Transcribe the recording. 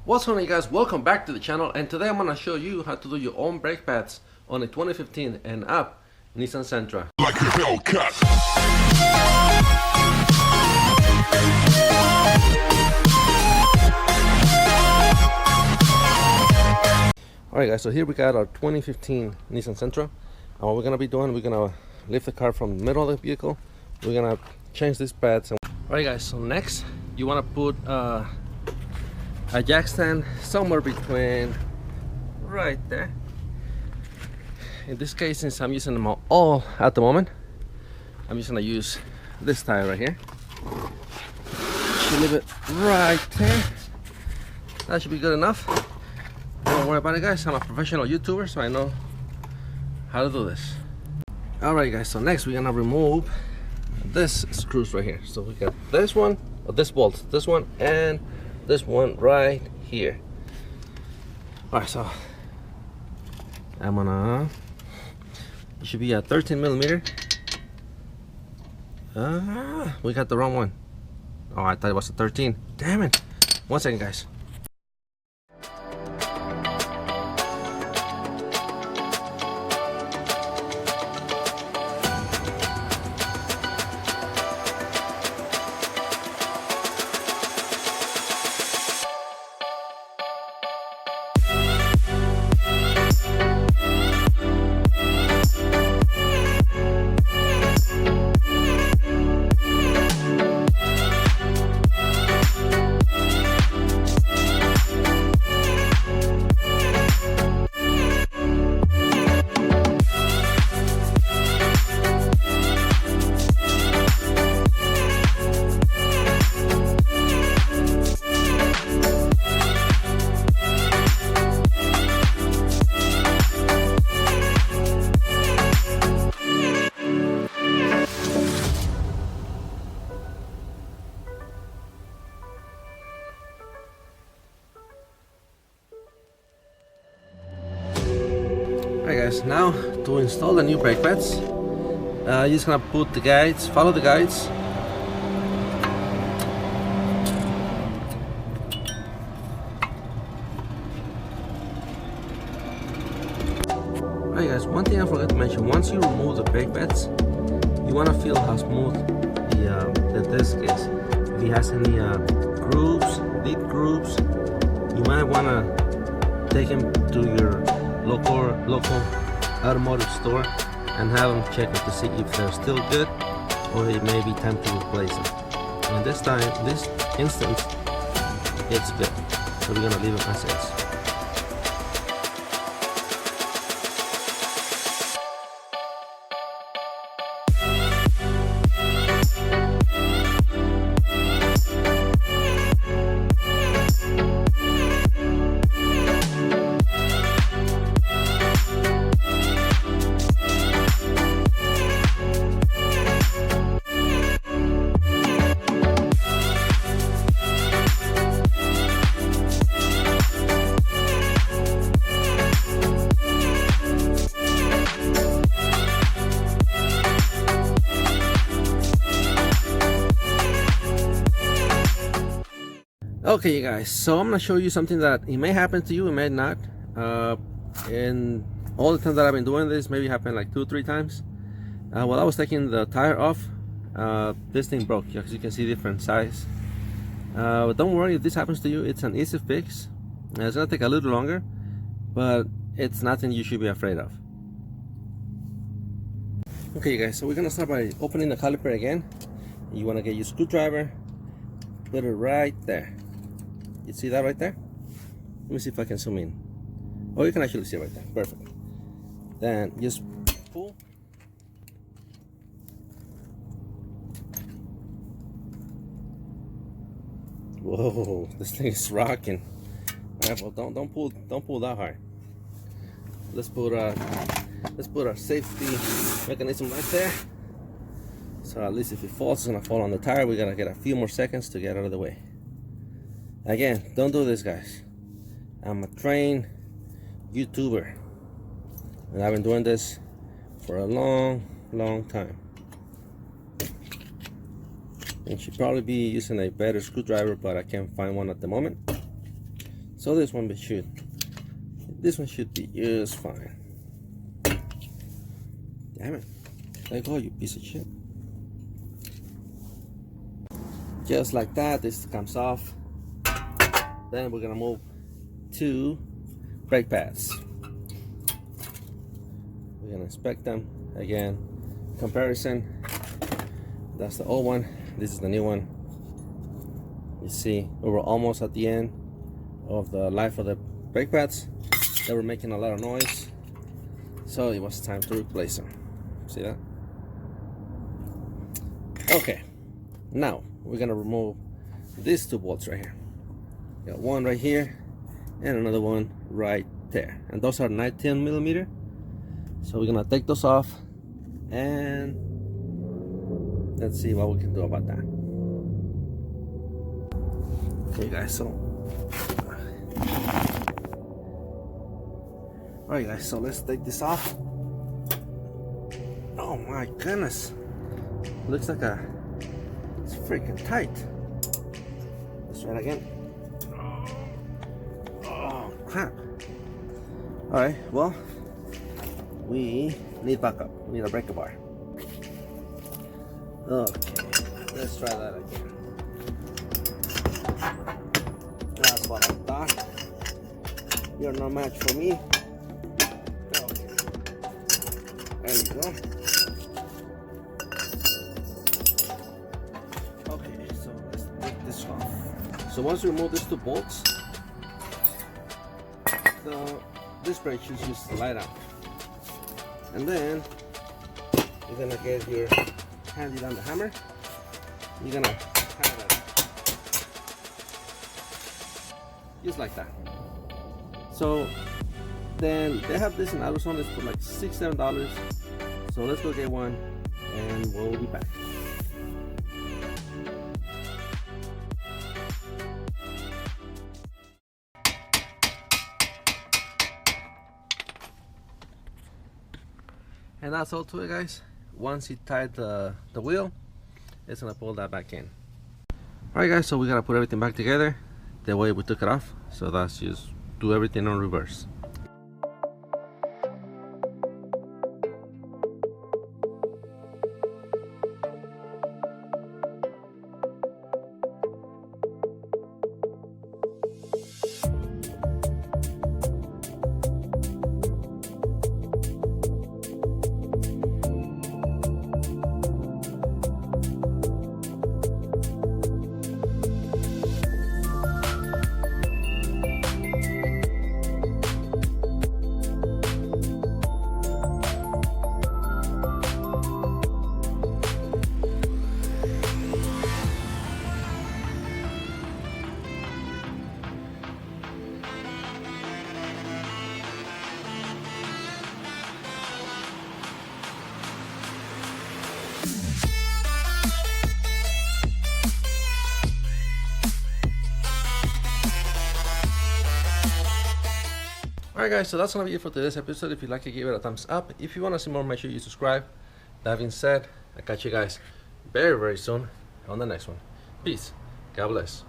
What's going on, you guys? Welcome back to the channel, and today I'm going to show you how to do your own brake pads on a 2015 and up Nissan Sentra. Like a Hellcat. Alright guys, so here we got our 2015 Nissan Sentra, and what we're going to be doing, we're going to lift the car from the middle of the vehicle. We're going to change these pads. Alright guys, so next you want to put a jack stand somewhere between right there. In this case, since I'm using them all at the moment, I'm just going to use this tire right here. Should leave it right there. That should be good enough. Don't worry about it, guys. I'm a professional YouTuber, so I know how to do this. Alright guys, so next we're gonna remove this screws right here. So we got this one, or this bolt, this one, and this one right here. Alright, so I'm gonna, it should be a 13 millimeter. We got the wrong one. Oh, I thought it was a 13. Damn it. 1 second, guys. Alright guys, now to install the new brake pads, you're just gonna put the guides, follow the guides. Alright guys, one thing I forgot to mention, once you remove the brake pads, you wanna feel how smooth the disc is. If it has any grooves, deep grooves, you might wanna take them to your local automotive store and have them check it to see if they're still good or it may be time to replace them. And this instance, it's good. So we're gonna leave it as is. Okay, you guys, so I'm gonna show you something that it may happen to you, it may not. And all the time that I've been doing this, maybe happened like 2-3 times. While I was taking the tire off, this thing broke. As you can see, different size. But don't worry if this happens to you. It's an easy fix. It's gonna take a little longer, but it's nothing you should be afraid of. Okay, you guys, so we're gonna start by opening the caliper again. You wanna get your screwdriver, put it right there. You see that right there? Let me see if I can zoom in. Oh, you can actually see it right there. Perfect. Then just pull. Whoa, this thing is rocking. Alright, well, don't pull that hard. Let's put our safety mechanism right there. So at least if it falls, it's gonna fall on the tire. We gotta get a few more seconds to get out of the way. Again, don't do this, guys. I'm a trained YouTuber, and I've been doing this for a long time. And should probably be using a better screwdriver, but I can't find one at the moment. So this one should be just fine. Damn it. Let go, you piece of shit. Just like that, this comes off. Then we're gonna move to brake pads. We're gonna inspect them again. Comparison. That's the old one. This is the new one. You see, we were almost at the end of the life of the brake pads. They were making a lot of noise, so it was time to replace them. See that? Okay, now we're gonna remove these two bolts right here. Got one right here and another one right there, and those are 19 millimeter. So we're gonna take those off and let's see what we can do about that. Okay guys, so alright guys, so let's take this off. Oh my goodness, looks like it's freaking tight. Let's try it again. Oh crap. Alright, well, we need backup. We need a breaker bar. Okay, let's try that again. That's what I thought. You're no match for me. Okay. There you go. Okay, so let's take this off. So once you remove these two bolts, so this brake should just slide out. And then you're gonna get your handy down the hammer. You're gonna hammer that just like that. So then they have this in Arizona. It's for like $6-7. So let's go get one and we'll be back. And that's all to it, guys. Once you tied the wheel, it's gonna pull that back in. Alright guys, so we gotta put everything back together the way we took it off. So that's just do everything on reverse. Alright guys, so that's gonna be it for today's episode. If you like it, give it a thumbs up. If you want to see more, make sure you subscribe. That being said, I'll catch you guys very soon on the next one. Peace. God bless.